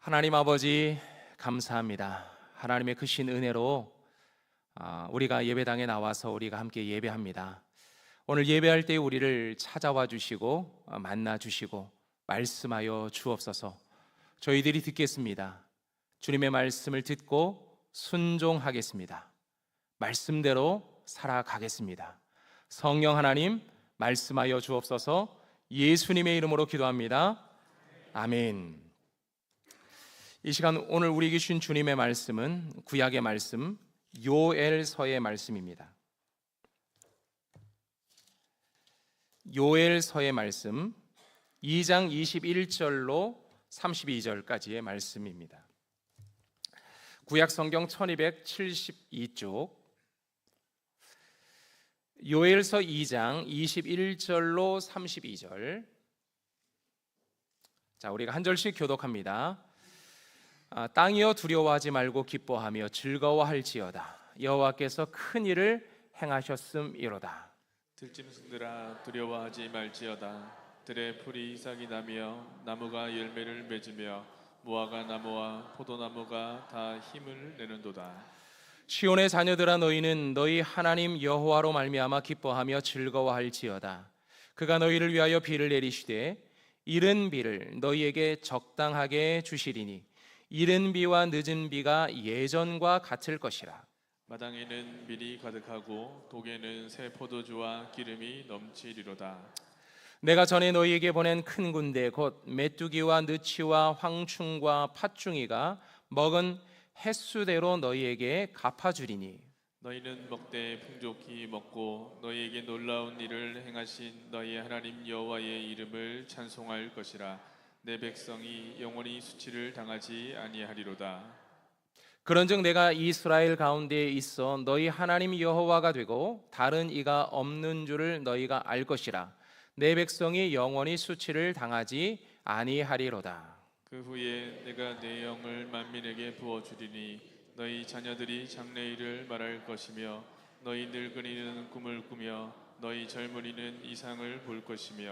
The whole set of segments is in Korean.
하나님 아버지 감사합니다. 하나님의 크신 은혜로 우리가 예배당에 나와서 우리가 함께 예배합니다. 오늘 예배할 때 우리를 찾아와 주시고 만나 주시고 말씀하여 주옵소서. 저희들이 듣겠습니다. 주님의 말씀을 듣고 순종하겠습니다. 말씀대로 살아가겠습니다. 성령 하나님 말씀하여 주옵소서. 예수님의 이름으로 기도합니다. 아멘. 이 시간 오늘 우리에게 주신 주님의 말씀은 구약의 말씀 요엘서의 말씀입니다. 요엘서의 말씀 2장 21절로 32절까지의 말씀입니다. 구약 성경 1272쪽 요엘서 2장 21절로 32절. 자, 우리가 한 절씩 교독합니다. 땅이여 두려워하지 말고 기뻐하며 즐거워할지어다. 여호와께서 큰 일을 행하셨음이로다. 들짐승들아 두려워하지 말지어다. 들의 풀이 싹이 나며 나무가 열매를 맺으며 무화과 나무와 포도나무가 다 힘을 내는도다. 시온의 자녀들아 너희는 너희 하나님 여호와로 말미암아 기뻐하며 즐거워할지어다. 그가 너희를 위하여 비를 내리시되 이른 비를 너희에게 적당하게 주시리니 이른 비와 늦은 비가 예전과 같을 것이라. 마당에는 밀이 가득하고 독에는 새 포도주와 기름이 넘치리로다. 내가 전에 너희에게 보낸 큰 군대 곧 메뚜기와 느치와 황충과 팥중이가 먹은 횟수대로 너희에게 갚아주리니 너희는 먹되 풍족히 먹고 너희에게 놀라운 일을 행하신 너희 하나님 여호와의 이름을 찬송할 것이라. 내 백성이 영원히 수치를 당하지 아니하리로다. 그런즉 내가 이스라엘 가운데에 있어 너희 하나님 여호와가 되고 다른 이가 없는 줄을 너희가 알 것이라. 내 백성이 영원히 수치를 당하지 아니하리로다. 그 후에 내가 내 영을 만민에게 부어주리니 너희 자녀들이 장래일을 말할 것이며 너희 늙은이는 꿈을 꾸며 너희 젊은이는 이상을 볼 것이며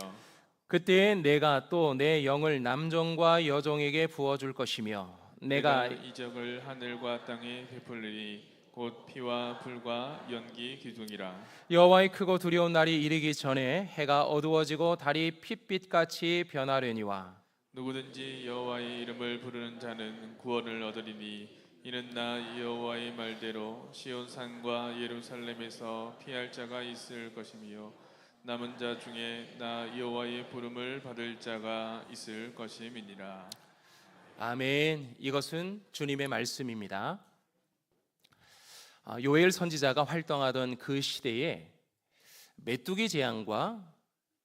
그때에 내가 또 내 영을 남종과 여종에게 부어줄 것이며 내가 이적을 하늘과 땅에 베풀리니 곧 피와 불과 연기 기둥이라. 여호와의 크고 두려운 날이 이르기 전에 해가 어두워지고 달이 핏빛같이 변하려니와 누구든지 여호와의 이름을 부르는 자는 구원을 얻으리니 이는 나 여호와의 말대로 시온 산과 예루살렘에서 피할 자가 있을 것이며 남은 자 중에 나 여호와의 부름을 받을 자가 있을 것임이니라. 아멘. 이것은 주님의 말씀입니다. 요엘 선지자가 활동하던 그 시대에 메뚜기 재앙과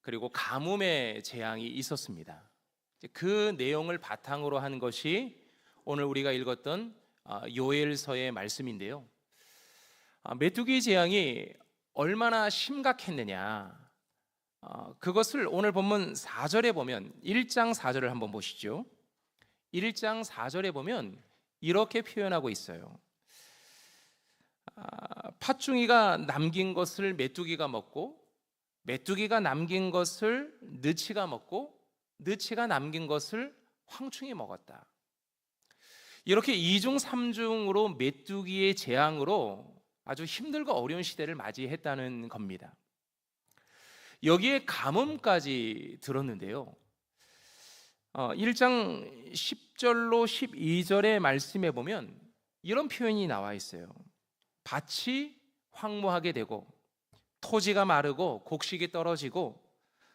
그리고 가뭄의 재앙이 있었습니다. 그 내용을 바탕으로 한 것이 오늘 우리가 읽었던 요엘서의 말씀인데요. 메뚜기 재앙이 얼마나 심각했느냐, 그것을 오늘 본문 4절에 보면 1장 4절을 한번 보시죠. 1장 4절에 보면 이렇게 표현하고 있어요. 팥중이가 남긴 것을 메뚜기가 먹고 메뚜기가 남긴 것을 느치가 먹고 느치가 남긴 것을 황충이 먹었다. 이렇게 2중 3중으로 메뚜기의 재앙으로 아주 힘들고 어려운 시대를 맞이했다는 겁니다. 여기에 가뭄까지 들었는데요. 1장 10절로 12절의 말씀에 보면 이런 표현이 나와 있어요. 밭이 황무하게 되고 토지가 마르고 곡식이 떨어지고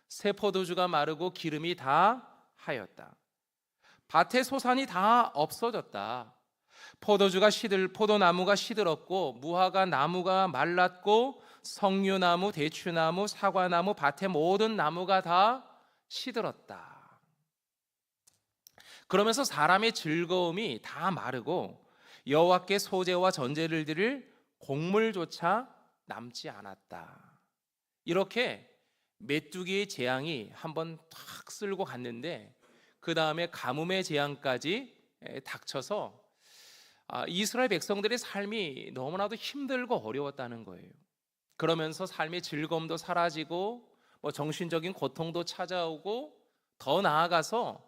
새 포도주가 마르고 기름이 다 하였다. 밭의 소산이 다 없어졌다. 포도나무가 시들었고 무화과 나무가 말랐고 석류나무, 대추나무, 사과나무, 밭의 모든 나무가 다 시들었다. 그러면서 사람의 즐거움이 다 마르고 여호와께 소제와 전제를 드릴 곡물조차 남지 않았다. 이렇게 메뚜기의 재앙이 한번 탁 쓸고 갔는데 그 다음에 가뭄의 재앙까지 닥쳐서 이스라엘 백성들의 삶이 너무나도 힘들고 어려웠다는 거예요. 그러면서 삶의 즐거움도 사라지고 정신적인 고통도 찾아오고 더 나아가서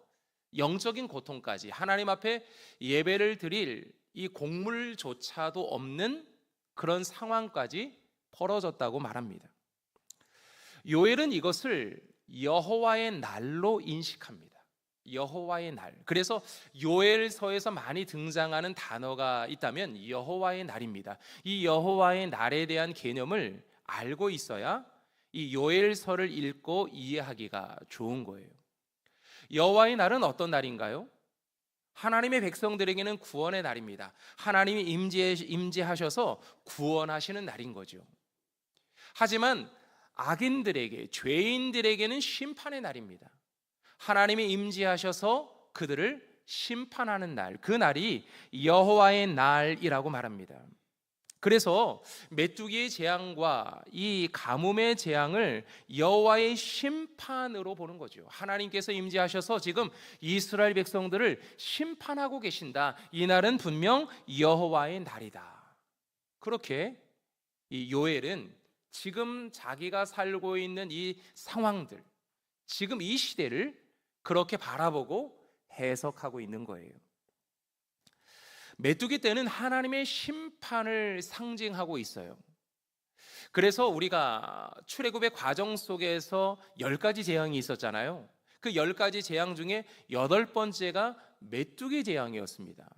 영적인 고통까지, 하나님 앞에 예배를 드릴 이 곡물조차도 없는 그런 상황까지 벌어졌다고 말합니다. 요엘은 이것을 여호와의 날로 인식합니다. 여호와의 날. 그래서 요엘서에서 많이 등장하는 단어가 있다면 여호와의 날입니다. 이 여호와의 날에 대한 개념을 알고 있어야 이 요엘서를 읽고 이해하기가 좋은 거예요. 여호와의 날은 어떤 날인가요? 하나님의 백성들에게는 구원의 날입니다. 하나님이 임재하셔서 구원하시는 날인 거죠. 하지만 악인들에게, 죄인들에게는 심판의 날입니다. 하나님이 임재하셔서 그들을 심판하는 날, 그 날이 여호와의 날이라고 말합니다. 그래서 메뚜기의 재앙과 이 가뭄의 재앙을 여호와의 심판으로 보는 거죠. 하나님께서 임재하셔서 지금 이스라엘 백성들을 심판하고 계신다. 이 날은 분명 여호와의 날이다. 그렇게 이 요엘은 지금 자기가 살고 있는 이 상황들, 지금 이 시대를 그렇게 바라보고 해석하고 있는 거예요. 메뚜기 떼는 하나님의 심판을 상징하고 있어요. 그래서 우리가 출애굽의 과정 속에서 10가지 재앙이 있었잖아요. 그 10가지 재앙 중에 8번째가 메뚜기 재앙이었습니다.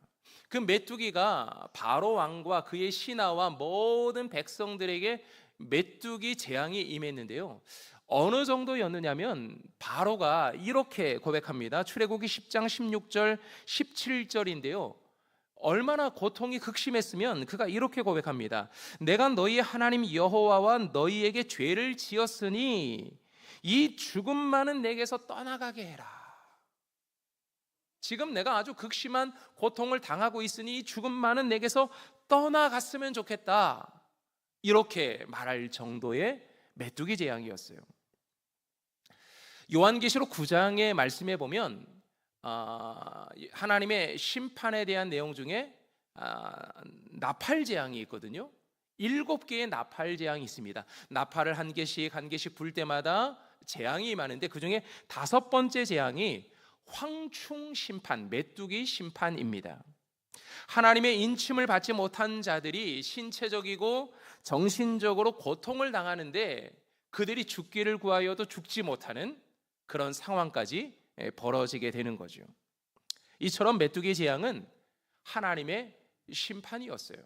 그 메뚜기가 바로 왕과 그의 신하와 모든 백성들에게 메뚜기 재앙이 임했는데요. 어느 정도였느냐면 바로가 이렇게 고백합니다. 출애굽기 10장 16절 17절인데요. 얼마나 고통이 극심했으면 그가 이렇게 고백합니다. 내가 너희 하나님 여호와와 너희에게 죄를 지었으니 이 죽음 많은 내게서 떠나가게 해라. 지금 내가 아주 극심한 고통을 당하고 있으니 이 죽음 많은 내게서 떠나갔으면 좋겠다. 이렇게 말할 정도의 메뚜기 재앙이었어요. 요한계시록 9장의 말씀에 보면 하나님의 심판에 대한 내용 중에 나팔 재앙이 있거든요. 7개의 나팔 재앙이 있습니다. 나팔을 한 개씩 불 때마다 재앙이 임하는데 그 중에 5번째 재앙이 황충 심판, 메뚜기 심판입니다. 하나님의 인침을 받지 못한 자들이 신체적이고 정신적으로 고통을 당하는데 그들이 죽기를 구하여도 죽지 못하는 그런 상황까지 벌어지게 되는 거죠. 이처럼 메뚜기 재앙은 하나님의 심판이었어요.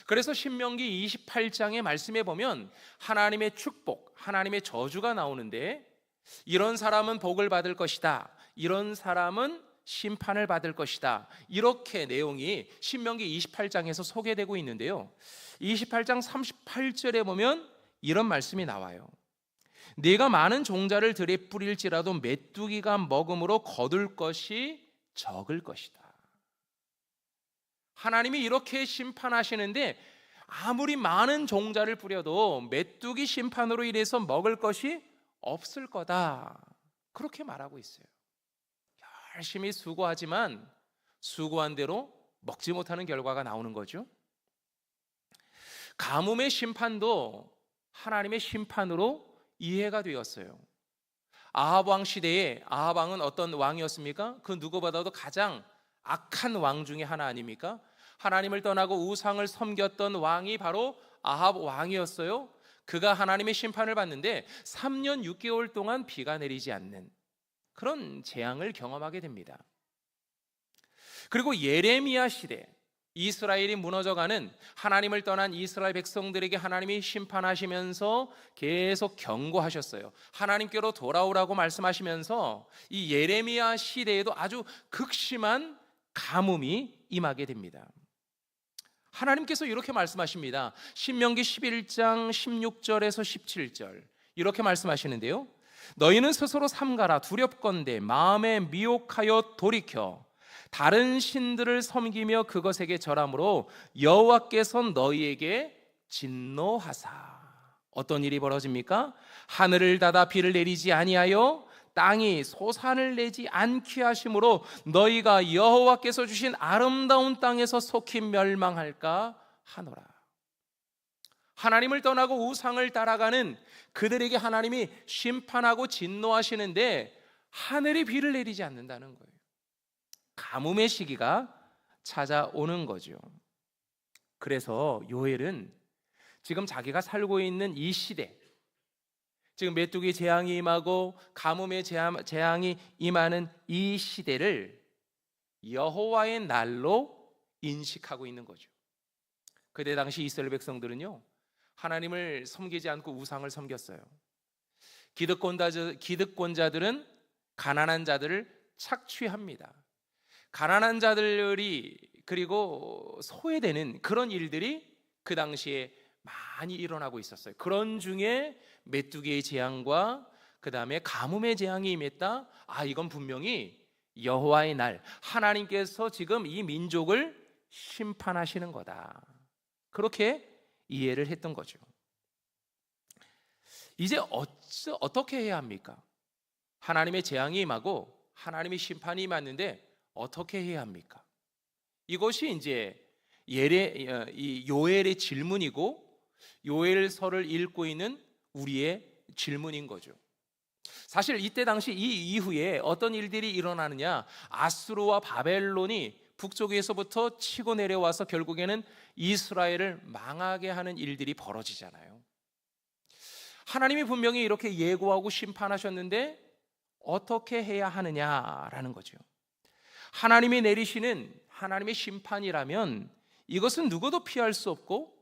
그래서 신명기 28장의 말씀에 보면 하나님의 축복, 하나님의 저주가 나오는데 이런 사람은 복을 받을 것이다, 이런 사람은 심판을 받을 것이다, 이렇게 내용이 신명기 28장에서 소개되고 있는데요. 28장 38절에 보면 이런 말씀이 나와요. 네가 많은 종자를 들에 뿌릴지라도 메뚜기가 먹음으로 거둘 것이 적을 것이다. 하나님이 이렇게 심판하시는데 아무리 많은 종자를 뿌려도 메뚜기 심판으로 인해서 먹을 것이 없을 거다. 그렇게 말하고 있어요. 열심히 수고하지만 수고한 대로 먹지 못하는 결과가 나오는 거죠. 가뭄의 심판도 하나님의 심판으로 이해가 되었어요. 아합 왕 시대에 아합 왕은 어떤 왕이었습니까? 그 누구보다도 가장 악한 왕 중에 하나 아닙니까? 하나님을 떠나고 우상을 섬겼던 왕이 바로 아합 왕이었어요. 그가 하나님의 심판을 받는데 3년 6개월 동안 비가 내리지 않는 그런 재앙을 경험하게 됩니다. 그리고 예레미야 시대, 이스라엘이 무너져가는, 하나님을 떠난 이스라엘 백성들에게 하나님이 심판하시면서 계속 경고하셨어요. 하나님께로 돌아오라고 말씀하시면서 이 예레미야 시대에도 아주 극심한 가뭄이 임하게 됩니다. 하나님께서 이렇게 말씀하십니다. 신명기 11장 16절에서 17절 이렇게 말씀하시는데요. 너희는 스스로 삼가라. 두렵건대 마음에 미혹하여 돌이켜 다른 신들을 섬기며 그것에게 절함으로 여호와께서 너희에게 진노하사. 어떤 일이 벌어집니까? 하늘을 닫아 비를 내리지 아니하여 땅이 소산을 내지 않게 하심으로 너희가 여호와께서 주신 아름다운 땅에서 속히 멸망할까 하노라. 하나님을 떠나고 우상을 따라가는 그들에게 하나님이 심판하고 진노하시는데 하늘이 비를 내리지 않는다는 거예요. 가뭄의 시기가 찾아오는 거죠. 그래서 요엘은 지금 자기가 살고 있는 이 시대, 지금 메뚜기 재앙이 임하고 가뭄의 재앙이 임하는 이 시대를 여호와의 날로 인식하고 있는 거죠. 그때 당시 이스라엘 백성들은요, 하나님을 섬기지 않고 우상을 섬겼어요. 기득권자들은 가난한 자들을 착취합니다. 가난한 자들이 그리고 소외되는 그런 일들이 그 당시에 많이 일어나고 있었어요. 그런 중에 메뚜기의 재앙과 그 다음에 가뭄의 재앙이 임했다. 이건 분명히 여호와의 날, 하나님께서 지금 이 민족을 심판하시는 거다. 그렇게 이해를 했던 거죠. 이제 어떻게 해야 합니까? 하나님의 재앙이 임하고 하나님의 심판이 임하는데 어떻게 해야 합니까? 이것이 이제 요엘의 질문이고 요엘서를 읽고 있는 우리의 질문인 거죠. 사실 이때 당시 이 이후에 어떤 일들이 일어나느냐, 아수르와 바벨론이 북쪽에서부터 치고 내려와서 결국에는 이스라엘을 망하게 하는 일들이 벌어지잖아요. 하나님이 분명히 이렇게 예고하고 심판하셨는데 어떻게 해야 하느냐라는 거죠. 하나님이 내리시는 하나님의 심판이라면 이것은 누구도 피할 수 없고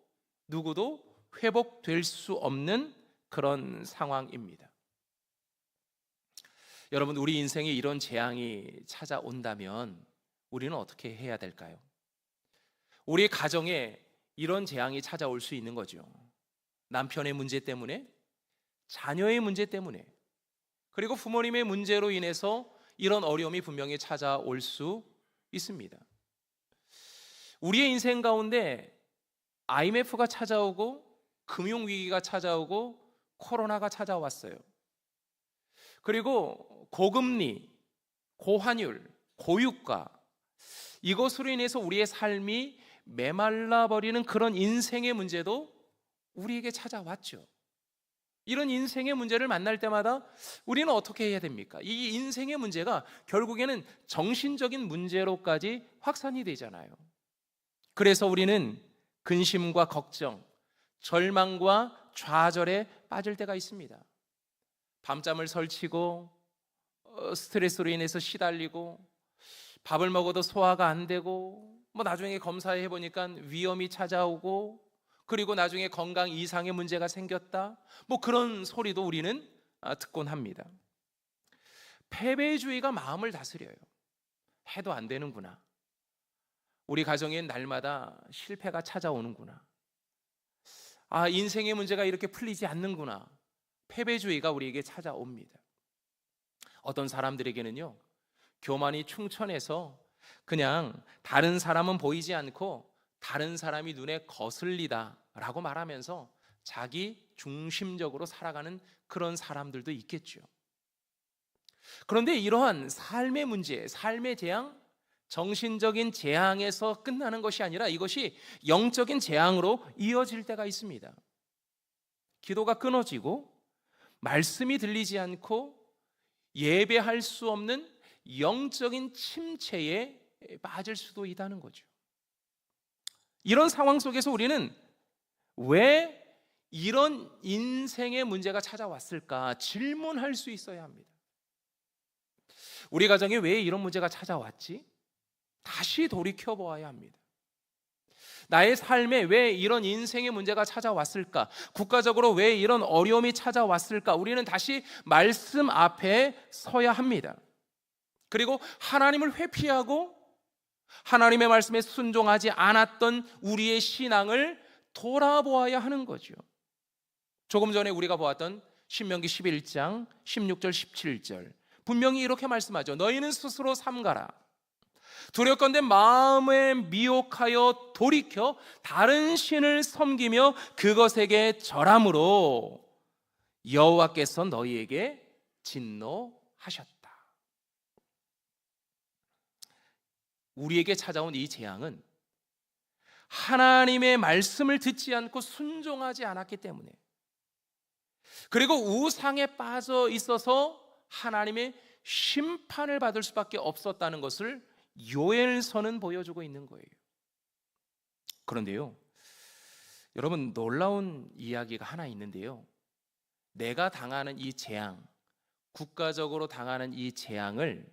누구도 회복될 수 없는 그런 상황입니다. 여러분, 우리 인생에 이런 재앙이 찾아온다면 우리는 어떻게 해야 될까요? 우리 가정에 이런 재앙이 찾아올 수 있는 거죠. 남편의 문제 때문에, 자녀의 문제 때문에, 그리고 부모님의 문제로 인해서 이런 어려움이 분명히 찾아올 수 있습니다. 우리의 인생 가운데 IMF가 찾아오고 금융위기가 찾아오고 코로나가 찾아왔어요. 그리고 고금리, 고환율, 고유가, 이것으로 인해서 우리의 삶이 메말라버리는 그런 인생의 문제도 우리에게 찾아왔죠. 이런 인생의 문제를 만날 때마다 우리는 어떻게 해야 됩니까? 이 인생의 문제가 결국에는 정신적인 문제로까지 확산이 되잖아요. 그래서 우리는 근심과 걱정, 절망과 좌절에 빠질 때가 있습니다. 밤잠을 설치고 스트레스로 인해서 시달리고 밥을 먹어도 소화가 안 되고 나중에 검사해 보니까 위염이 찾아오고 그리고 나중에 건강 이상의 문제가 생겼다, 그런 소리도 우리는 듣곤 합니다. 패배주의가 마음을 다스려요. 해도 안 되는구나, 우리 가정엔 날마다 실패가 찾아오는구나, 인생의 문제가 이렇게 풀리지 않는구나. 패배주의가 우리에게 찾아옵니다. 어떤 사람들에게는요, 교만이 충천해서 그냥 다른 사람은 보이지 않고 다른 사람이 눈에 거슬리다 라고 말하면서 자기 중심적으로 살아가는 그런 사람들도 있겠죠. 그런데 이러한 삶의 문제, 삶의 재앙, 정신적인 재앙에서 끝나는 것이 아니라 이것이 영적인 재앙으로 이어질 때가 있습니다. 기도가 끊어지고 말씀이 들리지 않고 예배할 수 없는 영적인 침체에 빠질 수도 있다는 거죠. 이런 상황 속에서 우리는 왜 이런 인생의 문제가 찾아왔을까 질문할 수 있어야 합니다. 우리 가정에 왜 이런 문제가 찾아왔지? 다시 돌이켜 보아야 합니다. 나의 삶에 왜 이런 인생의 문제가 찾아왔을까? 국가적으로 왜 이런 어려움이 찾아왔을까? 우리는 다시 말씀 앞에 서야 합니다. 그리고 하나님을 회피하고 하나님의 말씀에 순종하지 않았던 우리의 신앙을 돌아보아야 하는 거죠. 조금 전에 우리가 보았던 신명기 11장 16절 17절 분명히 이렇게 말씀하죠. 너희는 스스로 삼가라. 두렵건대 마음에 미혹하여 돌이켜 다른 신을 섬기며 그것에게 절함으로 여호와께서 너희에게 진노하셨다. 우리에게 찾아온 이 재앙은 하나님의 말씀을 듣지 않고 순종하지 않았기 때문에, 그리고 우상에 빠져 있어서 하나님의 심판을 받을 수밖에 없었다는 것을 요엘서는 보여주고 있는 거예요. 그런데요, 여러분, 놀라운 이야기가 하나 있는데요, 내가 당하는 이 재앙, 국가적으로 당하는 이 재앙을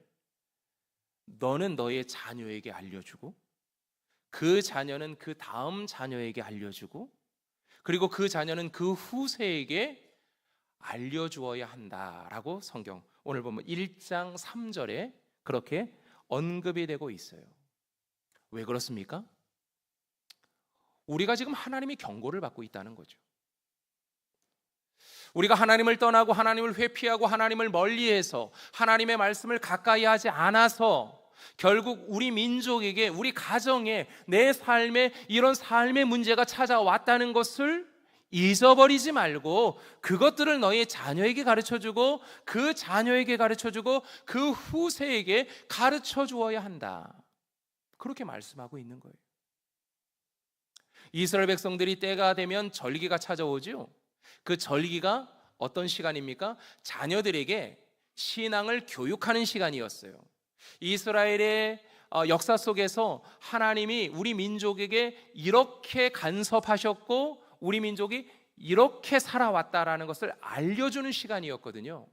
너는 너의 자녀에게 알려주고, 그 자녀는 그 다음 자녀에게 알려주고, 그리고 그 자녀는 그 후세에게 알려주어야 한다라고 성경 오늘 보면 1장 3절에 그렇게 언급이 되고 있어요. 왜 그렇습니까? 우리가 지금 하나님의 경고를 받고 있다는 거죠. 우리가 하나님을 떠나고 하나님을 회피하고 하나님을 멀리해서 하나님의 말씀을 가까이 하지 않아서 결국 우리 민족에게, 우리 가정에, 내 삶에 이런 삶의 문제가 찾아왔다는 것을 잊어버리지 말고 그것들을 너희 자녀에게 가르쳐주고 그 자녀에게 가르쳐주고 그 후세에게 가르쳐 주어야 한다, 그렇게 말씀하고 있는 거예요. 이스라엘 백성들이 때가 되면 절기가 찾아오죠. 그 절기가 어떤 시간입니까? 자녀들에게 신앙을 교육하는 시간이었어요. 이스라엘의 역사 속에서 하나님이 우리 민족에게 이렇게 간섭하셨고 우리 민족이 이렇게 살아왔다라는 것을 알려주는 시간이었거든요.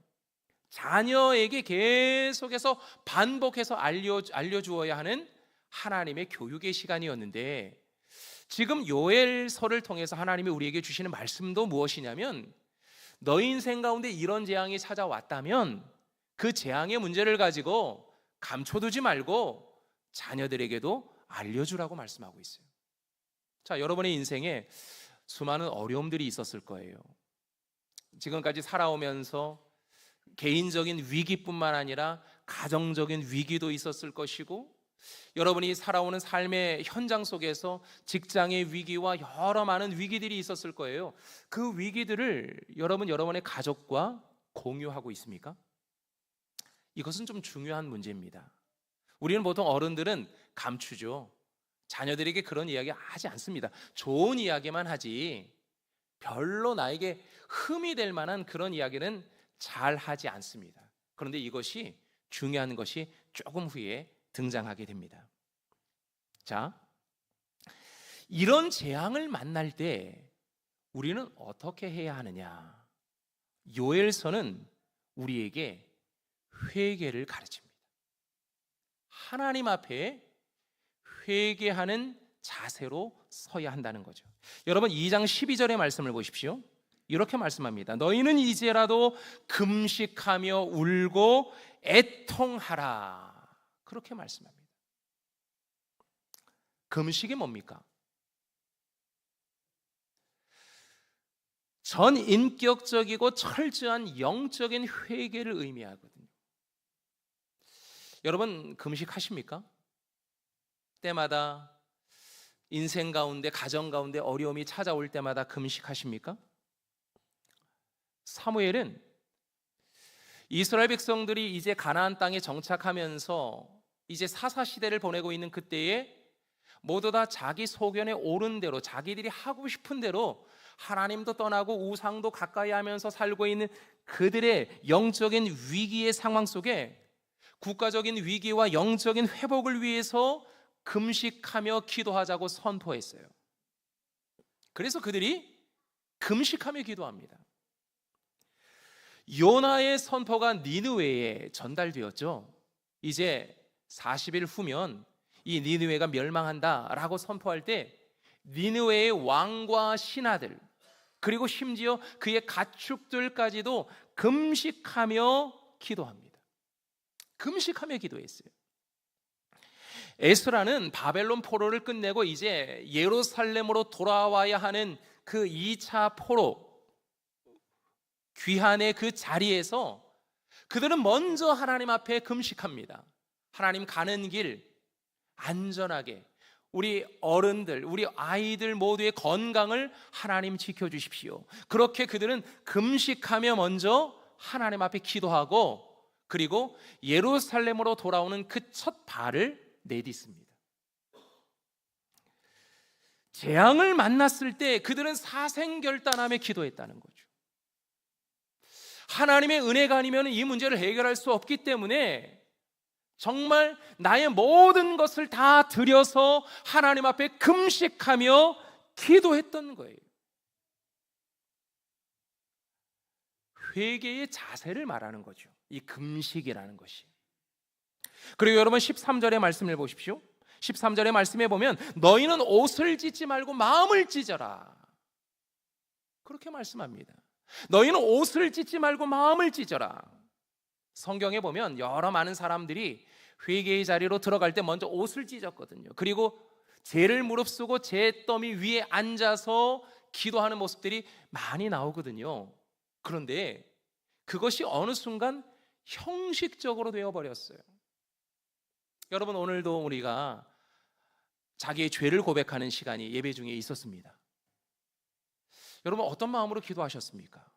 자녀에게 계속해서 반복해서 알려주어야 하는 하나님의 교육의 시간이었는데, 지금 요엘서를 통해서 하나님이 우리에게 주시는 말씀도 무엇이냐면, 너희 인생 가운데 이런 재앙이 찾아왔다면 그 재앙의 문제를 가지고 감춰두지 말고 자녀들에게도 알려주라고 말씀하고 있어요. 자, 여러분의 인생에 수많은 어려움들이 있었을 거예요. 지금까지 살아오면서 개인적인 위기뿐만 아니라 가정적인 위기도 있었을 것이고, 여러분이 살아오는 삶의 현장 속에서 직장의 위기와 여러 많은 위기들이 있었을 거예요. 그 위기들을 여러분의 가족과 공유하고 있습니까? 이것은 좀 중요한 문제입니다. 우리는 보통 어른들은 감추죠. 자녀들에게 그런 이야기 하지 않습니다. 좋은 이야기만 하지 별로 나에게 흠이 될 만한 그런 이야기는 잘 하지 않습니다. 그런데 이것이 중요한 것이 조금 후에 등장하게 됩니다. 자, 이런 재앙을 만날 때 우리는 어떻게 해야 하느냐? 요엘서는 우리에게 회개를 가르칩니다. 하나님 앞에 회개하는 자세로 서야 한다는 거죠. 여러분, 2장 12절의 말씀을 보십시오. 이렇게 말씀합니다. 너희는 이제라도 금식하며 울고 애통하라, 그렇게 말씀합니다. 금식이 뭡니까? 전인격적이고 철저한 영적인 회개를 의미하거든요. 여러분, 금식하십니까? 때마다 인생 가운데, 가정 가운데 어려움이 찾아올 때마다 금식하십니까? 사무엘은 이스라엘 백성들이 이제 가나안 땅에 정착하면서 이제 사사 시대를 보내고 있는 그때에 모두 다 자기 소견에 옳은 대로, 자기들이 하고 싶은 대로 하나님도 떠나고 우상도 가까이 하면서 살고 있는 그들의 영적인 위기의 상황 속에 국가적인 위기와 영적인 회복을 위해서 금식하며 기도하자고 선포했어요. 그래서 그들이 금식하며 기도합니다. 요나의 선포가 니느웨에 전달되었죠. 이제 40일 후면 이 니느웨가 멸망한다라고 선포할 때 니느웨의 왕과 신하들, 그리고 심지어 그의 가축들까지도 금식하며 기도합니다. 금식하며 기도했어요. 에스라는 바벨론 포로를 끝내고 이제 예루살렘으로 돌아와야 하는 그 2차 포로 귀환의 그 자리에서 그들은 먼저 하나님 앞에 금식합니다. 하나님, 가는 길 안전하게, 우리 어른들, 우리 아이들 모두의 건강을 하나님 지켜주십시오. 그렇게 그들은 금식하며 먼저 하나님 앞에 기도하고, 그리고 예루살렘으로 돌아오는 그 첫 발을 내딛습니다. 재앙을 만났을 때 그들은 사생결단하며 기도했다는 거죠. 하나님의 은혜가 아니면 이 문제를 해결할 수 없기 때문에 정말 나의 모든 것을 다 들여서 하나님 앞에 금식하며 기도했던 거예요. 회개의 자세를 말하는 거죠, 이 금식이라는 것이. 그리고 여러분 13절의 말씀을 보십시오. 13절의 말씀에 보면 너희는 옷을 찢지 말고 마음을 찢어라, 그렇게 말씀합니다. 너희는 옷을 찢지 말고 마음을 찢어라. 성경에 보면 여러 많은 사람들이 회개의 자리로 들어갈 때 먼저 옷을 찢었거든요. 그리고 죄를 무릅쓰고 죄더미 위에 앉아서 기도하는 모습들이 많이 나오거든요. 그런데 그것이 어느 순간 형식적으로 되어버렸어요. 여러분, 오늘도 우리가 자기의 죄를 고백하는 시간이 예배 중에 있었습니다. 여러분, 어떤 마음으로 기도하셨습니까?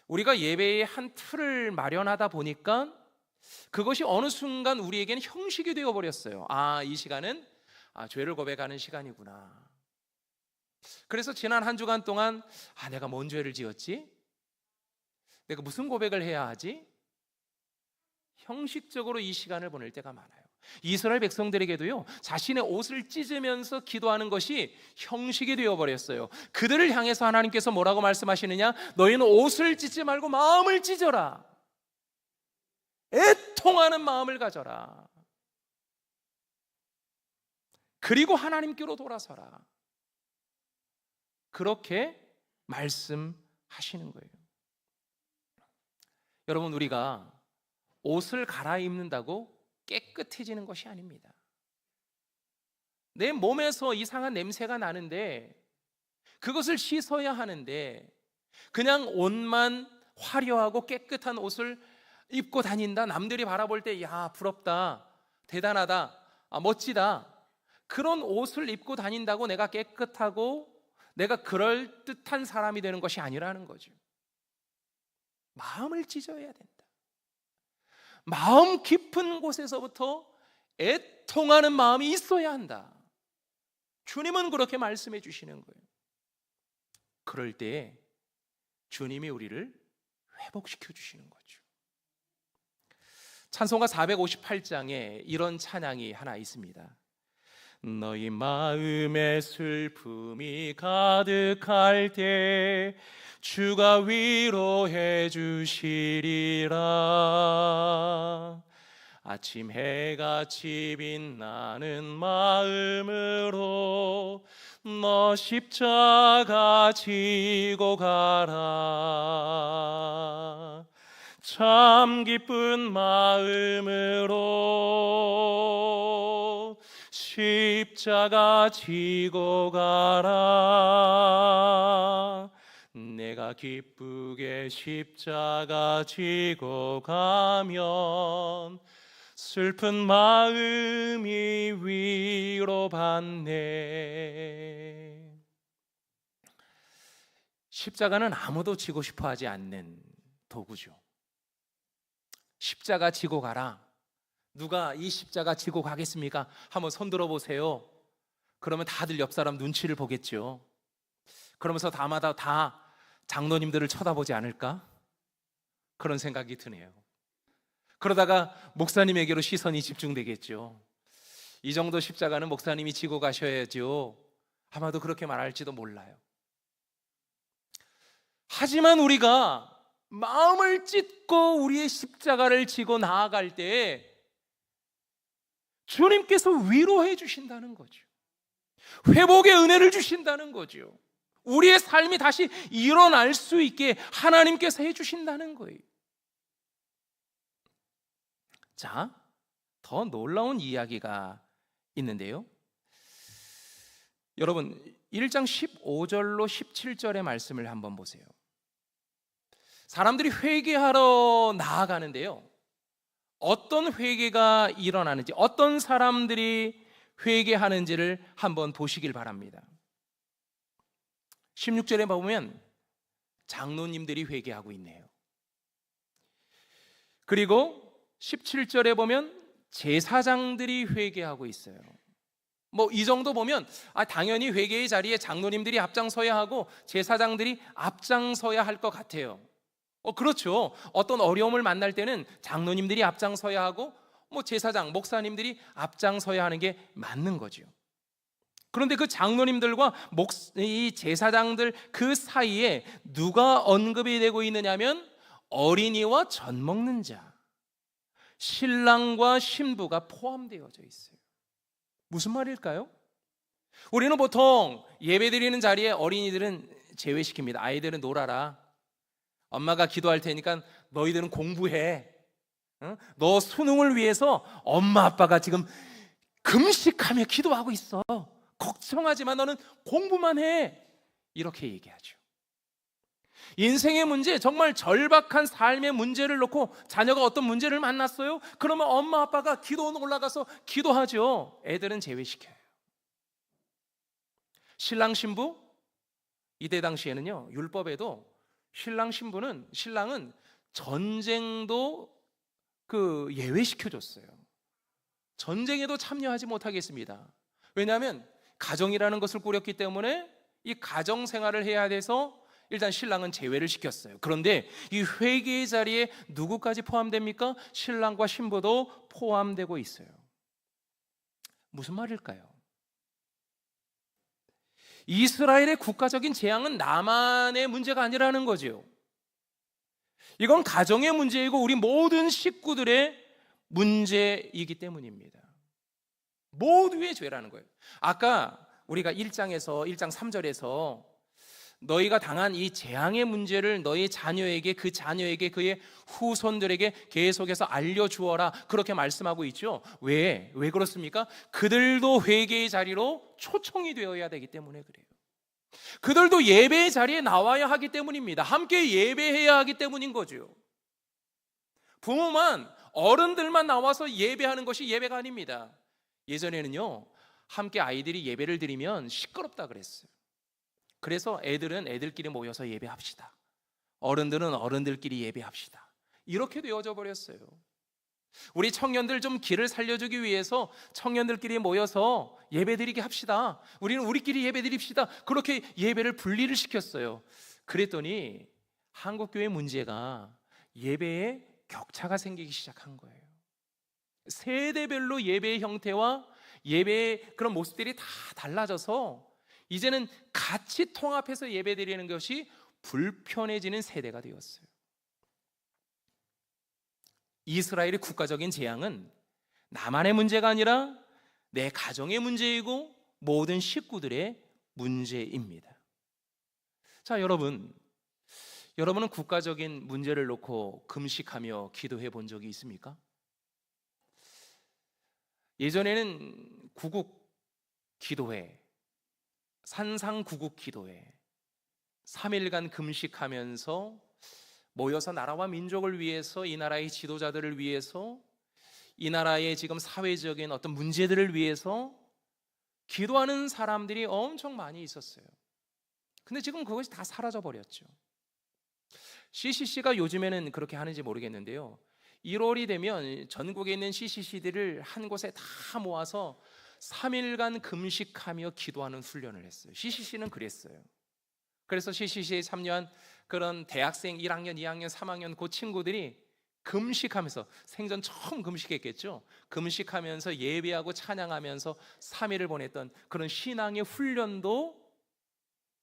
우리가 예배의 한 틀을 마련하다 보니까 그것이 어느 순간 우리에게는 형식이 되어버렸어요. 이 시간은 죄를 고백하는 시간이구나. 그래서 지난 한 주간 동안 내가 뭔 죄를 지었지? 내가 무슨 고백을 해야 하지? 형식적으로 이 시간을 보낼 때가 많아요. 이스라엘 백성들에게도요, 자신의 옷을 찢으면서 기도하는 것이 형식이 되어버렸어요. 그들을 향해서 하나님께서 뭐라고 말씀하시느냐? 너희는 옷을 찢지 말고 마음을 찢어라. 애통하는 마음을 가져라. 그리고 하나님께로 돌아서라. 그렇게 말씀하시는 거예요. 여러분, 우리가 옷을 갈아입는다고 깨끗해지는 것이 아닙니다. 내 몸에서 이상한 냄새가 나는데 그것을 씻어야 하는데 그냥 옷만 화려하고 깨끗한 옷을 입고 다닌다, 남들이 바라볼 때 야, 부럽다, 대단하다, 멋지다, 그런 옷을 입고 다닌다고 내가 깨끗하고 내가 그럴듯한 사람이 되는 것이 아니라는 거죠. 마음을 찢어야 된다. 마음 깊은 곳에서부터 애통하는 마음이 있어야 한다. 주님은 그렇게 말씀해 주시는 거예요. 그럴 때 주님이 우리를 회복시켜 주시는 거죠. 찬송가 458장에 이런 찬양이 하나 있습니다. 너희 마음에 슬픔이 가득할 때 주가 위로해 주시리라. 아침 해같이 빛나는 마음으로 너 십자가 지고 가라. 참 기쁜 마음으로 십자가 지고 가라. 내가 기쁘게 십자가 지고 가면 슬픈 마음이 위로받네. 십자가는 아무도 지고 싶어 하지 않는 도구죠. 십자가 지고 가라. 누가 이 십자가 지고 가겠습니까? 한번 손 들어보세요. 그러면 다들 옆 사람 눈치를 보겠죠. 그러면서 다마다 다 장로님들을 쳐다보지 않을까? 그런 생각이 드네요. 그러다가 목사님에게로 시선이 집중되겠죠. 이 정도 십자가는 목사님이 지고 가셔야죠. 아마도 그렇게 말할지도 몰라요. 하지만 우리가 마음을 찢고 우리의 십자가를 지고 나아갈 때 주님께서 위로해 주신다는 거죠. 회복의 은혜를 주신다는 거죠. 우리의 삶이 다시 일어날 수 있게 하나님께서 해주신다는 거예요. 자, 더 놀라운 이야기가 있는데요. 여러분, 1장 15절로 17절의 말씀을 한번 보세요. 사람들이 회개하러 나아가는데요, 어떤 회개가 일어나는지, 어떤 사람들이 회개하는지를 한번 보시길 바랍니다. 16절에 보면 장로님들이 회개하고 있네요. 그리고 17절에 보면 제사장들이 회개하고 있어요. 이 정도 보면 당연히 회개의 자리에 장로님들이 앞장서야 하고 제사장들이 앞장서야 할 것 같아요. 그렇죠. 어떤 어려움을 만날 때는 장로님들이 앞장서야 하고 제사장, 목사님들이 앞장서야 하는 게 맞는 거죠. 그런데 그 장로님들과 이 제사장들 그 사이에 누가 언급이 되고 있느냐면 어린이와 젖 먹는 자, 신랑과 신부가 포함되어져 있어요. 무슨 말일까요? 우리는 보통 예배드리는 자리에 어린이들은 제외시킵니다. 아이들은 놀아라. 엄마가 기도할 테니까 너희들은 공부해. 응? 너 수능을 위해서 엄마 아빠가 지금 금식하며 기도하고 있어. 걱정하지 마. 너는 공부만 해. 이렇게 얘기하죠. 인생의 문제, 정말 절박한 삶의 문제를 놓고 자녀가 어떤 문제를 만났어요? 그러면 엄마 아빠가 기도원 올라가서 기도하죠. 애들은 제외시켜요. 신랑 신부? 이때 당시에는요, 율법에도 신랑은 전쟁도 예외시켜줬어요. 전쟁에도 참여하지 못하겠습니다. 왜냐하면 가정이라는 것을 꾸렸기 때문에 이 가정 생활을 해야 돼서 일단 신랑은 제외를 시켰어요. 그런데 이 회개의 자리에 누구까지 포함됩니까? 신랑과 신부도 포함되고 있어요. 무슨 말일까요? 이스라엘의 국가적인 재앙은 나만의 문제가 아니라는 거죠. 이건 가정의 문제이고 우리 모든 식구들의 문제이기 때문입니다. 모두의 죄라는 거예요. 아까 우리가 1장 3절에서 너희가 당한 이 재앙의 문제를 너희 자녀에게, 그 자녀에게, 그의 후손들에게 계속해서 알려주어라, 그렇게 말씀하고 있죠. 왜 그렇습니까? 그들도 회개의 자리로 초청이 되어야 되기 때문에 그래요. 그들도 예배의 자리에 나와야 하기 때문입니다. 함께 예배해야 하기 때문인 거죠. 부모만, 어른들만 나와서 예배하는 것이 예배가 아닙니다. 예전에는요, 함께 아이들이 예배를 드리면 시끄럽다 그랬어요. 그래서 애들은 애들끼리 모여서 예배합시다. 어른들은 어른들끼리 예배합시다. 이렇게 되어져 버렸어요. 우리 청년들 좀 길을 살려주기 위해서 청년들끼리 모여서 예배드리게 합시다. 우리는 우리끼리 예배드립시다. 그렇게 예배를 분리를 시켰어요. 그랬더니 한국교회 문제가 예배에 격차가 생기기 시작한 거예요. 세대별로 예배의 형태와 예배의 그런 모습들이 다 달라져서 이제는 같이 통합해서 예배드리는 것이 불편해지는 세대가 되었어요. 이스라엘의 국가적인 재앙은 나만의 문제가 아니라 내 가정의 문제이고 모든 식구들의 문제입니다. 자, 여러분은 국가적인 문제를 놓고 금식하며 기도해 본 적이 있습니까? 예전에는 구국 기도회, 산상구국 기도회, 3일간 금식하면서 모여서 나라와 민족을 위해서, 이 나라의 지도자들을 위해서, 이 나라의 지금 사회적인 어떤 문제들을 위해서 기도하는 사람들이 엄청 많이 있었어요. 근데 지금 그것이 다 사라져 버렸죠. CCC가 요즘에는 그렇게 하는지 모르겠는데요, 1월이 되면 전국에 있는 CCC들을 한 곳에 다 모아서 3일간 금식하며 기도하는 훈련을 했어요. CCC는 그랬어요. 그래서 CCC에 참여한 그런 대학생 1학년, 2학년, 3학년 그 친구들이 금식하면서, 생전 처음 금식했겠죠. 금식하면서 예배하고 찬양하면서 3일을 보냈던 그런 신앙의 훈련도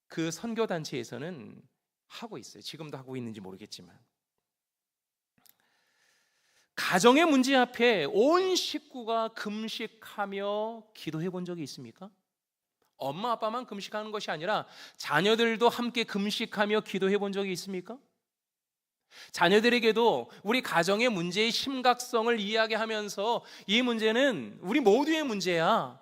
그 선교단체에서는 하고 있어요. 지금도 하고 있는지 모르겠지만. 가정의 문제 앞에 온 식구가 금식하며 기도해 본 적이 있습니까? 엄마 아빠만 금식하는 것이 아니라 자녀들도 함께 금식하며 기도해 본 적이 있습니까? 자녀들에게도 우리 가정의 문제의 심각성을 이야기하면서 이 문제는 우리 모두의 문제야,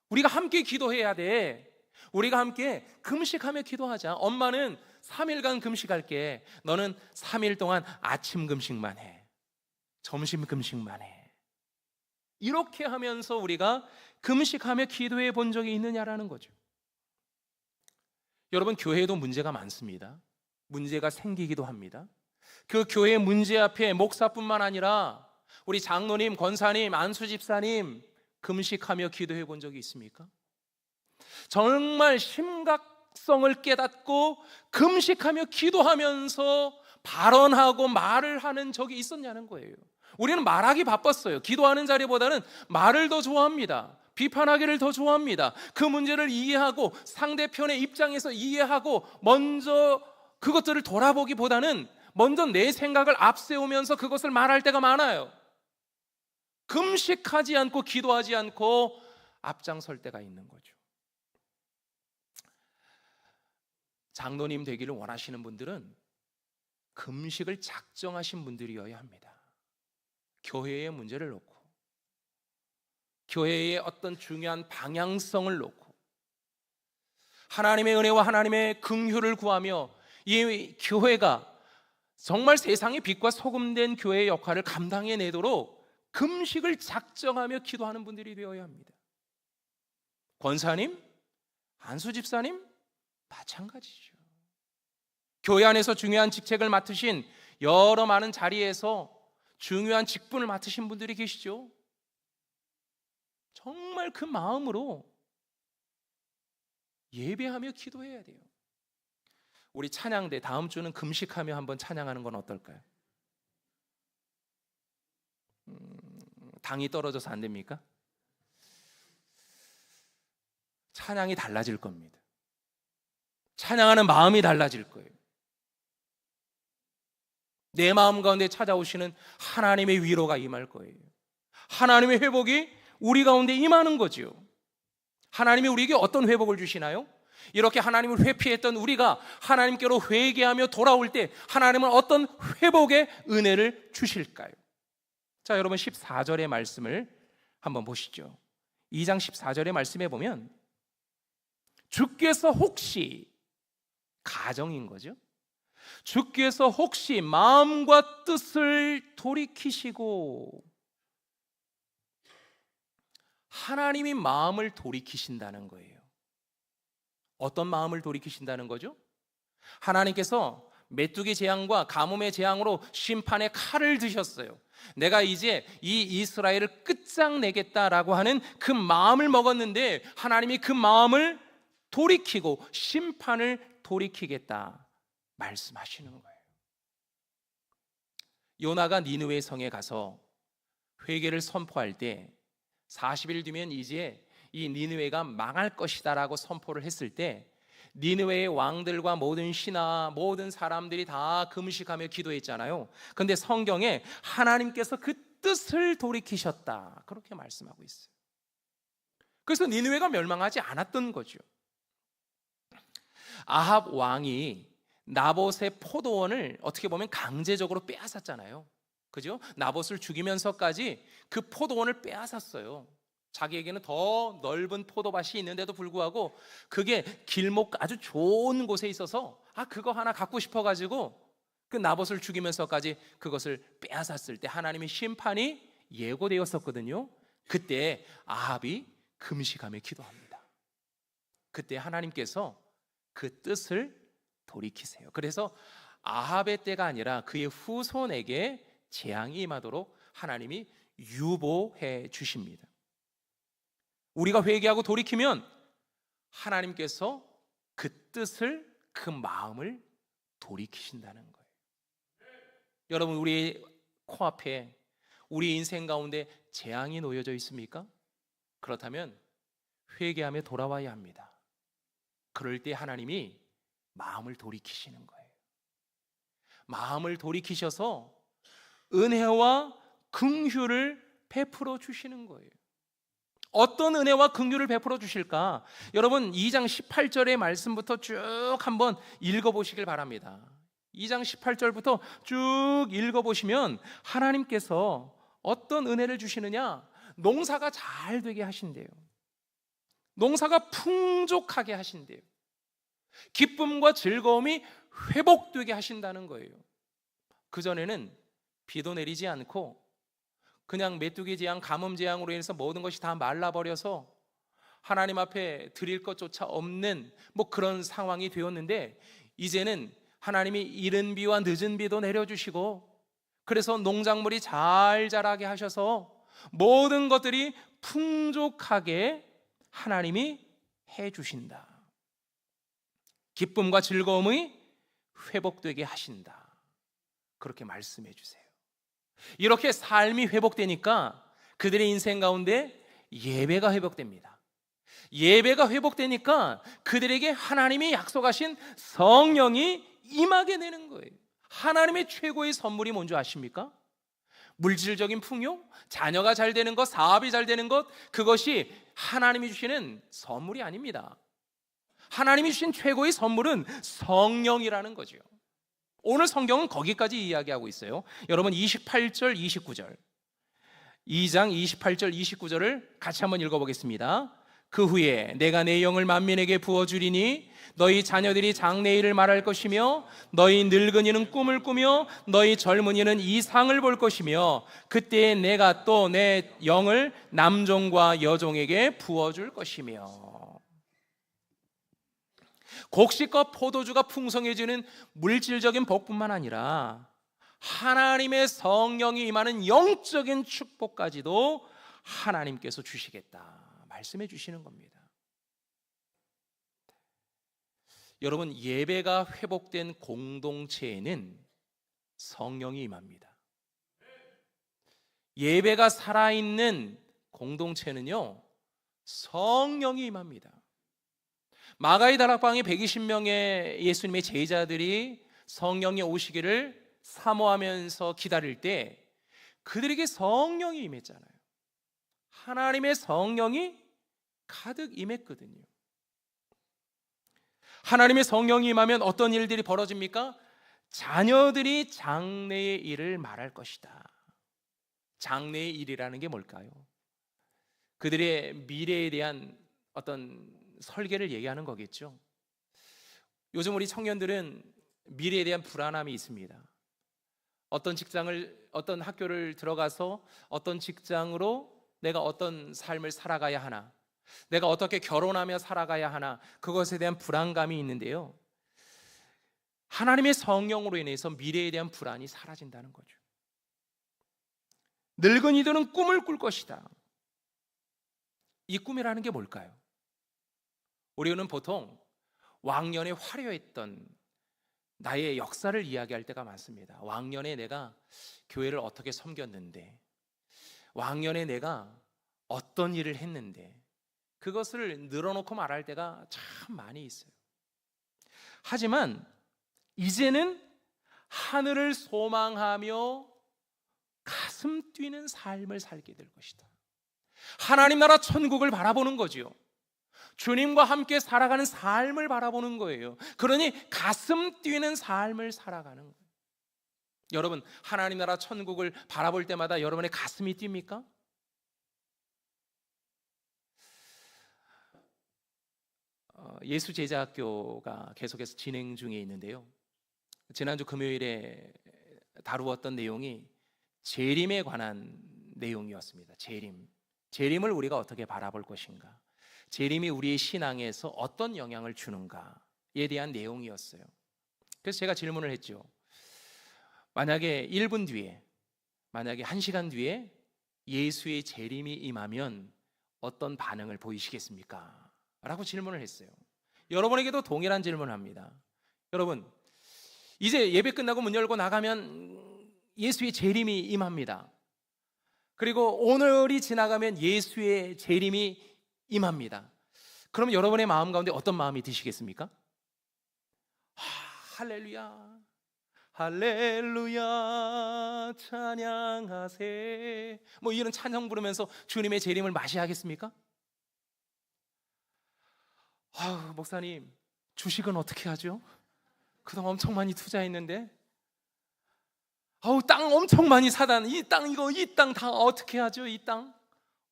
우리가 함께 기도해야 돼, 우리가 함께 금식하며 기도하자. 엄마는 3일간 금식할게, 너는 3일 동안 아침 금식만 해, 점심 금식만 해. 이렇게 하면서 우리가 금식하며 기도해 본 적이 있느냐라는 거죠. 여러분, 교회에도 문제가 많습니다. 문제가 생기기도 합니다. 그 교회 문제 앞에 목사뿐만 아니라 우리 장로님, 권사님, 안수 집사님 금식하며 기도해 본 적이 있습니까? 정말 심각성을 깨닫고 금식하며 기도하면서 발언하고 말을 하는 적이 있었냐는 거예요. 우리는 말하기 바빴어요. 기도하는 자리보다는 말을 더 좋아합니다. 비판하기를 더 좋아합니다. 그 문제를 이해하고 상대편의 입장에서 이해하고 먼저 그것들을 돌아보기보다는 먼저 내 생각을 앞세우면서 그것을 말할 때가 많아요. 금식하지 않고 기도하지 않고 앞장설 때가 있는 거죠. 장로님 되기를 원하시는 분들은 금식을 작정하신 분들이어야 합니다. 교회의 문제를 놓고, 교회의 어떤 중요한 방향성을 놓고, 하나님의 은혜와 하나님의 긍휼을 구하며 이 교회가 정말 세상의 빛과 소금 된 교회의 역할을 감당해내도록 금식을 작정하며 기도하는 분들이 되어야 합니다. 권사님, 안수 집사님, 마찬가지죠. 교회 안에서 중요한 직책을 맡으신 여러 많은 자리에서 중요한 직분을 맡으신 분들이 계시죠. 정말 그 마음으로 예배하며 기도해야 돼요. 우리 찬양대 다음 주는 금식하며 한번 찬양하는 건 어떨까요? 당이 떨어져서 안 됩니까? 찬양이 달라질 겁니다. 찬양하는 마음이 달라질 거예요. 내 마음 가운데 찾아오시는 하나님의 위로가 임할 거예요. 하나님의 회복이 우리 가운데 임하는 거죠. 하나님이 우리에게 어떤 회복을 주시나요? 이렇게 하나님을 회피했던 우리가 하나님께로 회개하며 돌아올 때 하나님은 어떤 회복의 은혜를 주실까요? 자, 여러분 14절의 말씀을 한번 보시죠. 2장 14절의 말씀에 보면 주께서 혹시, 가정인 거죠, 주께서 혹시 마음과 뜻을 돌이키시고, 하나님이 마음을 돌이키신다는 거예요. 어떤 마음을 돌이키신다는 거죠? 하나님께서 메뚜기 재앙과 가뭄의 재앙으로 심판의 칼을 드셨어요. 내가 이제 이 이스라엘을 끝장내겠다라고 하는 그 마음을 먹었는데 하나님이 그 마음을 돌이키고 심판을 돌이키겠다 말씀하시는 거예요. 요나가 니느웨 성에 가서 회개를 선포할 때 40일 뒤면 이제 이 니느웨가 망할 것이다라고 선포를 했을 때 니느웨의 왕들과 모든 신하, 모든 사람들이 다 금식하며 기도했잖아요. 근데 성경에 하나님께서 그 뜻을 돌이키셨다 그렇게 말씀하고 있어요. 그래서 니느웨가 멸망하지 않았던 거죠. 아합 왕이 나봇의 포도원을 어떻게 보면 강제적으로 빼앗았잖아요. 그죠? 나봇을 죽이면서까지 그 포도원을 빼앗았어요. 자기에게는 더 넓은 포도밭이 있는데도 불구하고 그게 길목 아주 좋은 곳에 있어서 그거 하나 갖고 싶어가지고 그 나봇을 죽이면서까지 그것을 빼앗았을 때 하나님의 심판이 예고되었었거든요. 그때 아합이 금식하며 기도합니다. 그때 하나님께서 그 뜻을 돌이키세요. 그래서 아합의 때가 아니라 그의 후손에게 재앙이 임하도록 하나님이 유보해 주십니다. 우리가 회개하고 돌이키면 하나님께서 그 뜻을, 그 마음을 돌이키신다는 거예요. 여러분, 우리 코앞에 우리 인생 가운데 재앙이 놓여져 있습니까? 그렇다면 회개하며 돌아와야 합니다. 그럴 때 하나님이 마음을 돌이키시는 거예요. 마음을 돌이키셔서 은혜와 긍휼을 베풀어 주시는 거예요. 어떤 은혜와 긍휼을 베풀어 주실까? 여러분 2장 18절의 말씀부터 쭉 한번 읽어보시길 바랍니다. 2장 18절부터 쭉 읽어보시면 하나님께서 어떤 은혜를 주시느냐? 농사가 잘 되게 하신대요. 농사가 풍족하게 하신대요. 기쁨과 즐거움이 회복되게 하신다는 거예요. 그전에는 비도 내리지 않고 그냥 메뚜기 재앙, 가뭄 재앙으로 인해서 모든 것이 다 말라버려서 하나님 앞에 드릴 것조차 없는 그런 상황이 되었는데 이제는 하나님이 이른 비와 늦은 비도 내려주시고 그래서 농작물이 잘 자라게 하셔서 모든 것들이 풍족하게 하나님이 해주신다. 기쁨과 즐거움이 회복되게 하신다. 그렇게 말씀해 주세요. 이렇게 삶이 회복되니까 그들의 인생 가운데 예배가 회복됩니다. 예배가 회복되니까 그들에게 하나님이 약속하신 성령이 임하게 되는 거예요. 하나님의 최고의 선물이 뭔지 아십니까? 물질적인 풍요, 자녀가 잘 되는 것, 사업이 잘 되는 것, 그것이 하나님이 주시는 선물이 아닙니다. 하나님이 주신 최고의 선물은 성령이라는 거죠. 오늘 성경은 거기까지 이야기하고 있어요. 여러분 28절, 29절 2장 28절, 29절을 같이 한번 읽어보겠습니다. 그 후에 내가 내 영을 만민에게 부어주리니 너희 자녀들이 장래일을 말할 것이며 너희 늙은이는 꿈을 꾸며 너희 젊은이는 이상을 볼 것이며 그때에 내가 또 내 영을 남종과 여종에게 부어줄 것이며. 곡식과 포도주가 풍성해지는 물질적인 복뿐만 아니라 하나님의 성령이 임하는 영적인 축복까지도 하나님께서 주시겠다 말씀해 주시는 겁니다. 여러분, 예배가 회복된 공동체에는 성령이 임합니다. 예배가 살아있는 공동체는요, 성령이 임합니다. 마가의 다락방에 120명의 예수님의 제자들이 성령이 오시기를 사모하면서 기다릴 때 그들에게 성령이 임했잖아요. 하나님의 성령이 가득 임했거든요. 하나님의 성령이 임하면 어떤 일들이 벌어집니까? 자녀들이 장래의 일을 말할 것이다. 장래의 일이라는 게 뭘까요? 그들의 미래에 대한 어떤 설계를 얘기하는 거겠죠. 요즘 우리 청년들은 미래에 대한 불안함이 있습니다. 어떤 학교를 들어가서 어떤 직장으로 내가 어떤 삶을 살아가야 하나, 내가 어떻게 결혼하며 살아가야 하나, 그것에 대한 불안감이 있는데요, 하나님의 성령으로 인해서 미래에 대한 불안이 사라진다는 거죠. 늙은이들은 꿈을 꿀 것이다. 이 꿈이라는 게 뭘까요? 우리는 보통 왕년에 화려했던 나의 역사를 이야기할 때가 많습니다. 왕년에 내가 교회를 어떻게 섬겼는데, 왕년에 내가 어떤 일을 했는데, 그것을 늘어놓고 말할 때가 참 많이 있어요. 하지만 이제는 하늘을 소망하며 가슴 뛰는 삶을 살게 될 것이다. 하나님 나라 천국을 바라보는 거지요. 주님과 함께 살아가는 삶을 바라보는 거예요. 그러니 가슴 뛰는 삶을 살아가는 거예요. 여러분, 하나님 나라 천국을 바라볼 때마다 여러분의 가슴이 뜁니까? 예수제자학교가 계속해서 진행 중에 있는데요, 지난주 금요일에 다루었던 내용이 재림에 관한 내용이었습니다. 재림을 우리가 어떻게 바라볼 것인가, 재림이 우리의 신앙에서 어떤 영향을 주는가에 대한 내용이었어요. 그래서 제가 질문을 했죠. 만약에 1분 뒤에, 만약에 1시간 뒤에 예수의 재림이 임하면 어떤 반응을 보이시겠습니까? 라고 질문을 했어요. 여러분에게도 동일한 질문을 합니다. 여러분, 이제 예배 끝나고 문 열고 나가면 예수의 재림이 임합니다. 그리고 오늘이 지나가면 예수의 재림이 임합니다. 그럼 여러분의 마음 가운데 어떤 마음이 드시겠습니까? 할렐루야, 할렐루야, 찬양하세, 뭐 이런 찬양 부르면서 주님의 재림을 맞이하겠습니까? 목사님, 주식은 어떻게 하죠? 그동안 엄청 많이 투자했는데, 땅 엄청 많이 사다, 이 땅 다 어떻게 하죠? 이 땅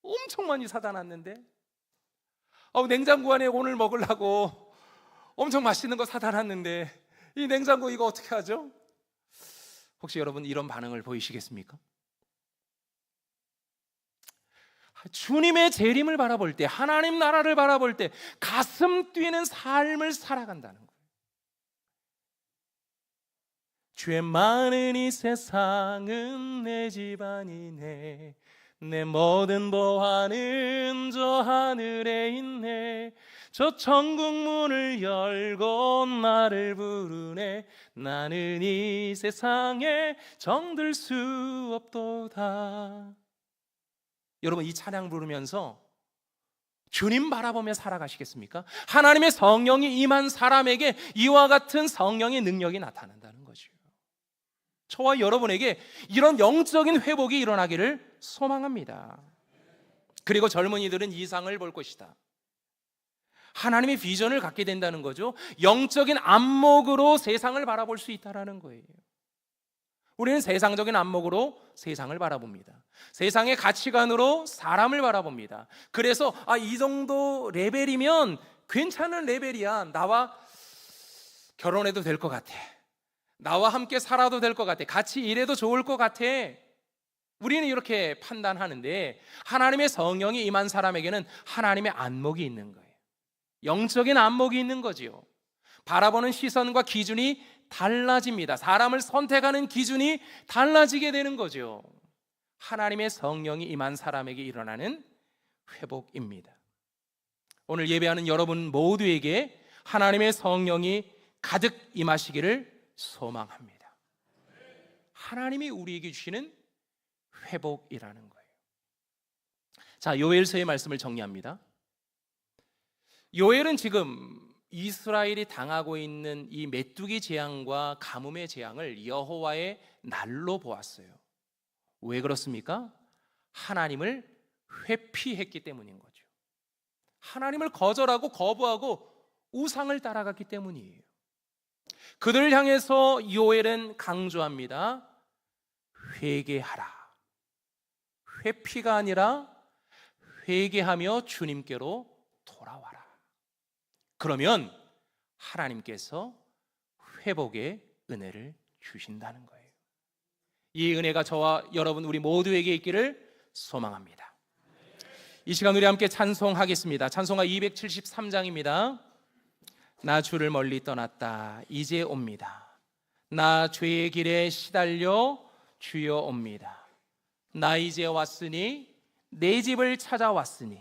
엄청 많이 사다 놨는데, 냉장고 안에 오늘 먹으려고 엄청 맛있는 거 사다 놨는데, 이 냉장고 이거 어떻게 하죠? 혹시 여러분 이런 반응을 보이시겠습니까? 주님의 재림을 바라볼 때, 하나님 나라를 바라볼 때 가슴 뛰는 삶을 살아간다는 거예요. 죄 많은 이 세상은 내 집안이네, 내 모든 보화는 저 하늘에 있네, 저 천국 문을 열고 나를 부르네. 나는 이 세상에 정들 수 없도다. 여러분, 이 찬양 부르면서 주님 바라보며 살아가시겠습니까? 하나님의 성령이 임한 사람에게 이와 같은 성령의 능력이 나타난다는 거죠. 저와 여러분에게 이런 영적인 회복이 일어나기를 소망합니다. 그리고 젊은이들은 이상을 볼 것이다. 하나님의 비전을 갖게 된다는 거죠. 영적인 안목으로 세상을 바라볼 수 있다는 거예요. 우리는 세상적인 안목으로 세상을 바라봅니다. 세상의 가치관으로 사람을 바라봅니다. 그래서 이 정도 레벨이면 괜찮은 레벨이야. 나와 결혼해도 될 것 같아. 나와 함께 살아도 될 것 같아. 같이 일해도 좋을 것 같아. 우리는 이렇게 판단하는데, 하나님의 성령이 임한 사람에게는 하나님의 안목이 있는 거예요. 영적인 안목이 있는 거지요. 바라보는 시선과 기준이 달라집니다. 사람을 선택하는 기준이 달라지게 되는 거죠. 하나님의 성령이 임한 사람에게 일어나는 회복입니다. 오늘 예배하는 여러분 모두에게 하나님의 성령이 가득 임하시기를 소망합니다. 하나님이 우리에게 주시는 회복이라는 거예요. 자, 요엘서의 말씀을 정리합니다. 요엘은 지금 이스라엘이 당하고 있는 이 메뚜기 재앙과 가뭄의 재앙을 여호와의 날로 보았어요. 왜 그렇습니까? 하나님을 회피했기 때문인 거죠. 하나님을 거절하고 거부하고 우상을 따라갔기 때문이에요. 그들을 향해서 요엘은 강조합니다. 회개하라. 회피가 아니라 회개하며 주님께로 돌아와라. 그러면 하나님께서 회복의 은혜를 주신다는 거예요. 이 은혜가 저와 여러분 우리 모두에게 있기를 소망합니다. 이 시간 우리 함께 찬송하겠습니다. 찬송가 273장입니다. 나 주를 멀리 떠났다 이제 옵니다. 나 죄의 길에 시달려 주여 옵니다. 나 이제 왔으니 내 집을 찾아왔으니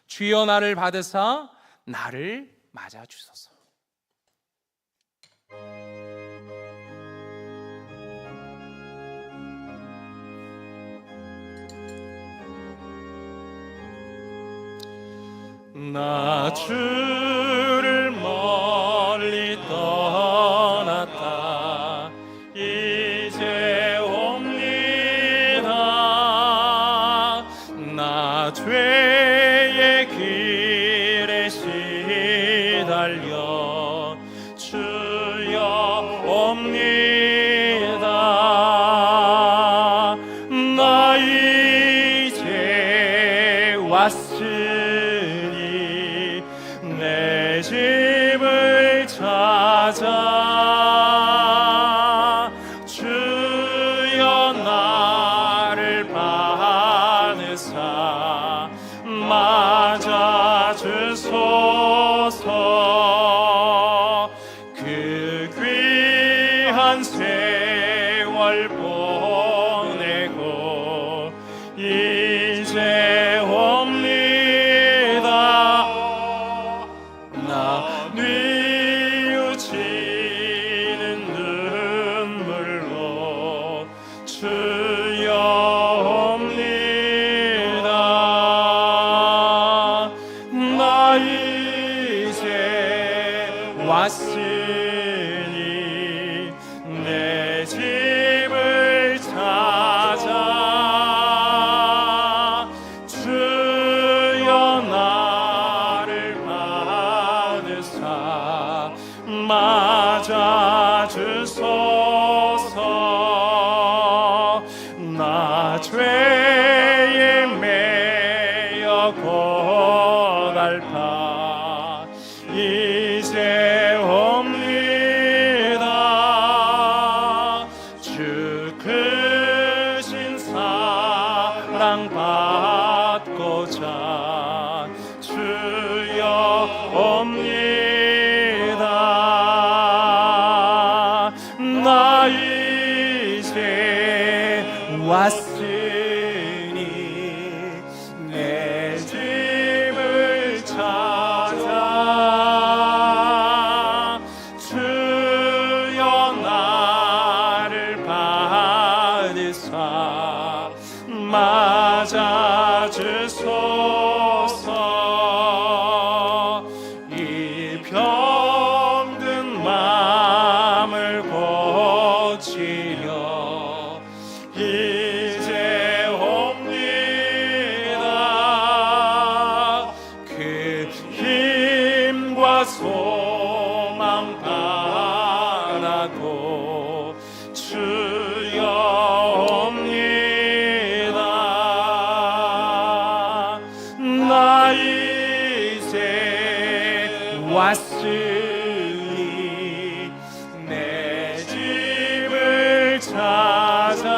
주여 나를 받으사 나를 맞아 주소서. 나 주를 멀리 떠났다 이제 옵니다. 나 죄의 길에 시달려 주여 옵니다. 나 이제 왔으니 내 집을 찾아 주여 나를 받으사 맞아 주소서. 그 귀한 세월 보내고 이제 옵니다. 나 뉘우치는 눈물로 주여 옵니다. 나 이제 왔으니 내 집을 찾아 주여 나를 받으사 맞아 주소서. 나 죄에 매여 고달파 이제 옵니다. 주 크신 사랑 받고자 주여 옵니다. 나 이제 왔으니 내 집을 찾아 이제 왔으니 내 집을 찾아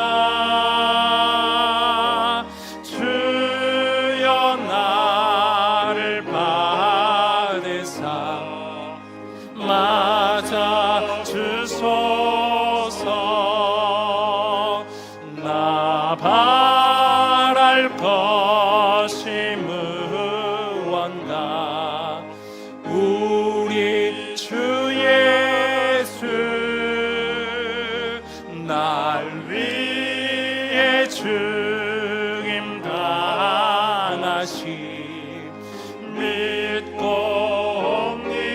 주여 나를 받으사 맞아 주소서. 나 바랄 것이 무언가 우리 주 예수 날 위해 죽임 당하시 믿고 옵니다.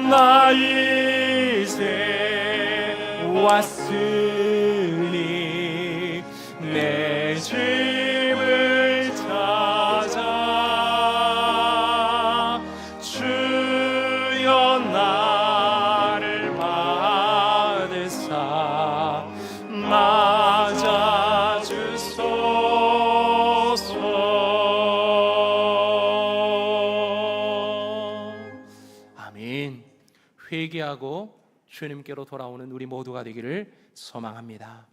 나 이제 왔으니 내 집을 찾아 주여 나를 받으사 맞아 주소서. 아멘. 회개하고 주님께로 돌아오는 우리 모두가 되기를 소망합니다.